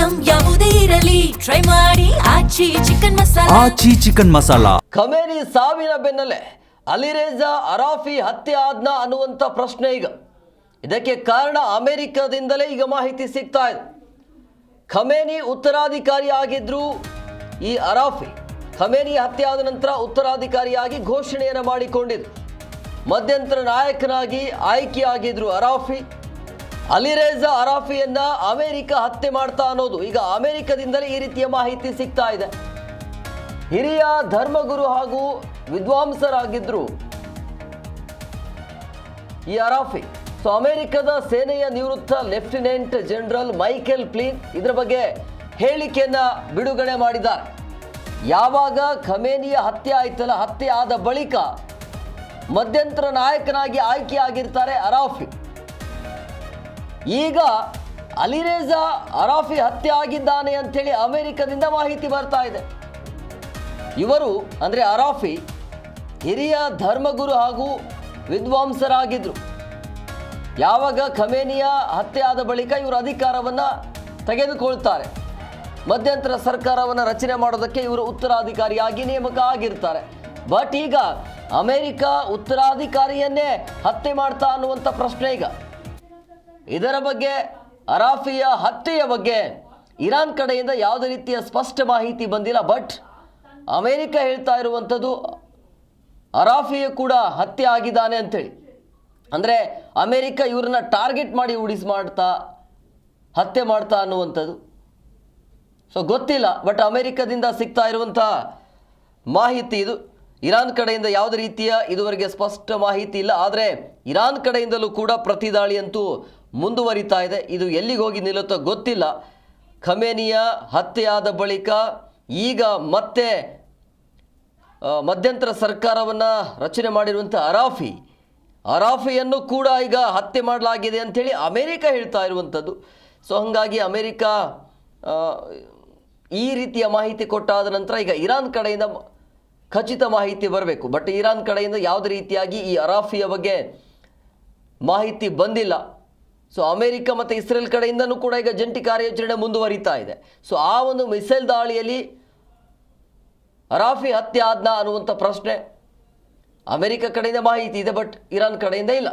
Item ಯಾವುದೇ ಇರಲಿ try ಮಾಡಿ ಆಚಿ ಚಿಕನ್ ಮಸಾಲಾ. ಖಮೇನಿ ಸಾವಿನ ಬೆನ್ನಲ್ಲೇ ಅಲಿರೇಜಾ ಅರಾಫಿ ಹತ್ಯೆ ಆದ್ನ ಅನ್ನುವಂಥ ಪ್ರಶ್ನೆ ಈಗ. ಇದಕ್ಕೆ ಕಾರಣ ಅಮೆರಿಕದಿಂದಲೇ ಈಗ ಮಾಹಿತಿ ಸಿಗ್ತಾ ಇದೆ. ಖಮೇನಿ ಉತ್ತರಾಧಿಕಾರಿ ಆಗಿದ್ರು ಈ ಅರಾಫಿ. ಖಮೇನಿ ಹತ್ಯೆ ಆದ ನಂತರ ಉತ್ತರಾಧಿಕಾರಿಯಾಗಿ ಘೋಷಣೆಯನ್ನು ಮಾಡಿಕೊಂಡಿದ್ರು. ಮಧ್ಯಂತರ ನಾಯಕನಾಗಿ ಆಯ್ಕೆಯಾಗಿದ್ರು ಅರಾಫಿ. ಅಲಿರೇಜಾ ಅರಾಫಿಯನ್ನ ಅಮೆರಿಕ ಹತ್ಯೆ ಮಾಡ್ತಾ ಅನ್ನೋದು ಈಗ ಅಮೆರಿಕದಿಂದಲೇ ಈ ರೀತಿಯ ಮಾಹಿತಿ ಸಿಗ್ತಾ ಇದೆ. ಹಿರಿಯ ಧರ್ಮಗುರು ಹಾಗೂ ವಿದ್ವಾಂಸರಾಗಿದ್ರು ಈ ಅರಾಫಿ. ಸೊ ಅಮೆರಿಕದ ಸೇನೆಯ ನಿವೃತ್ತ ಲೆಫ್ಟಿನೆಂಟ್ ಜನರಲ್ ಮೈಕೆಲ್ ಫ್ಲಿನ್ ಇದರ ಬಗ್ಗೆ ಹೇಳಿಕೆಯನ್ನ ಬಿಡುಗಡೆ ಮಾಡಿದ್ದಾರೆ. ಯಾವಾಗ ಖಮೇನಿಯ ಹತ್ಯೆ ಆಯ್ತಲ್ಲ, ಹತ್ಯೆ ಆದ ಬಳಿಕ ಮಧ್ಯಂತರ ನಾಯಕನಾಗಿ ಆಯ್ಕೆಯಾಗಿರ್ತಾರೆ ಅರಾಫಿ. ಈಗ ಅಲಿರೇಜಾ ಅರಾಫಿ ಹತ್ಯೆ ಆಗಿದ್ದಾನೆ ಅಂಥೇಳಿ ಅಮೆರಿಕದಿಂದ ಮಾಹಿತಿ ಬರ್ತಾ ಇದೆ. ಇವರು ಅಂದರೆ ಅರಾಫಿ ಹಿರಿಯ ಧರ್ಮಗುರು ಹಾಗೂ ವಿದ್ವಾಂಸರಾಗಿದ್ದರು. ಯಾವಾಗ ಖಮೇನಿಯ ಹತ್ಯೆ ಆದ ಬಳಿಕ ಇವರು ಅಧಿಕಾರವನ್ನು ತೆಗೆದುಕೊಳ್ತಾರೆ. ಮಧ್ಯಂತರ ಸರ್ಕಾರವನ್ನು ರಚನೆ ಮಾಡೋದಕ್ಕೆ ಇವರು ಉತ್ತರಾಧಿಕಾರಿಯಾಗಿ ನೇಮಕ ಆಗಿರ್ತಾರೆ. ಬಟ್ ಈಗ ಅಮೆರಿಕ ಉತ್ತರಾಧಿಕಾರಿಯನ್ನೇ ಹತ್ಯೆ ಮಾಡ್ತಾ ಅನ್ನುವಂಥ ಪ್ರಶ್ನೆ ಈಗ. ಇದರ ಬಗ್ಗೆ ಅರಾಫಿಯ ಹತ್ಯೆಯ ಬಗ್ಗೆ ಇರಾನ್ ಕಡೆಯಿಂದ ಯಾವುದೇ ರೀತಿಯ ಸ್ಪಷ್ಟ ಮಾಹಿತಿ ಬಂದಿಲ್ಲ. ಬಟ್ ಅಮೆರಿಕ ಹೇಳ್ತಾ ಇರುವಂಥದ್ದು ಅರಾಫಿಯ ಕೂಡ ಹತ್ಯೆ ಆಗಿದ್ದಾನೆ ಅಂಥೇಳಿ. ಅಂದರೆ ಅಮೆರಿಕ ಇವ್ರನ್ನ ಟಾರ್ಗೆಟ್ ಮಾಡಿ ಹತ್ಯೆ ಮಾಡ್ತಾ ಅನ್ನುವಂಥದ್ದು. ಸೊ ಗೊತ್ತಿಲ್ಲ, ಬಟ್ ಅಮೆರಿಕದಿಂದ ಸಿಗ್ತಾ ಇರುವಂಥ ಮಾಹಿತಿ ಇದು. ಇರಾನ್ ಕಡೆಯಿಂದ ಯಾವುದೇ ರೀತಿಯ ಇದುವರೆಗೆ ಸ್ಪಷ್ಟ ಮಾಹಿತಿ ಇಲ್ಲ. ಆದರೆ ಇರಾನ್ ಕಡೆಯಿಂದಲೂ ಕೂಡ ಪ್ರತಿದಾಳಿ ಅಂತೂ ಮುಂದುವರಿತಾ ಇದೆ. ಇದು ಎಲ್ಲಿಗೆ ಹೋಗಿ ನಿಲ್ಲುತ್ತೋ ಗೊತ್ತಿಲ್ಲ. ಖಮೇನಿಯ ಹತ್ಯೆಯಾದ ಬಳಿಕ ಈಗ ಮತ್ತೆ ಮಧ್ಯಂತರ ಸರ್ಕಾರವನ್ನು ರಚನೆ ಮಾಡಿರುವಂಥ ಅರಾಫಿಯನ್ನು ಕೂಡ ಈಗ ಹತ್ಯೆ ಮಾಡಲಾಗಿದೆ ಅಂಥೇಳಿ ಅಮೆರಿಕ ಹೇಳ್ತಾ ಇರುವಂಥದ್ದು. ಸೊ ಹಾಗಾಗಿ ಅಮೆರಿಕ ಈ ರೀತಿಯ ಮಾಹಿತಿ ಕೊಟ್ಟಾದ ನಂತರ ಈಗ ಇರಾನ್ ಕಡೆಯಿಂದ ಖಚಿತ ಮಾಹಿತಿ ಬರಬೇಕು. ಬಟ್ ಇರಾನ್ ಕಡೆಯಿಂದ ಯಾವುದೇ ರೀತಿಯಾಗಿ ಈ ಅರಾಫಿಯ ಬಗ್ಗೆ ಮಾಹಿತಿ ಬಂದಿಲ್ಲ. ಸೊ ಅಮೆರಿಕ ಮತ್ತು ಇಸ್ರೇಲ್ ಕಡೆಯಿಂದನೂ ಕೂಡ ಈಗ ಜಂಟಿ ಕಾರ್ಯಾಚರಣೆ ಮುಂದುವರಿತಾ ಇದೆ. ಸೊ ಆ ಒಂದು ಮಿಸೈಲ್ ದಾಳಿಯಲ್ಲಿ ಅರಾಫಿ ಹತ್ಯೆ ಆದ್ನ ಅನ್ನುವಂಥ ಪ್ರಶ್ನೆ ಅಮೆರಿಕ ಕಡೆಯಿಂದ ಮಾಹಿತಿ ಇದೆ, ಬಟ್ ಇರಾನ್ ಕಡೆಯಿಂದ ಇಲ್ಲ.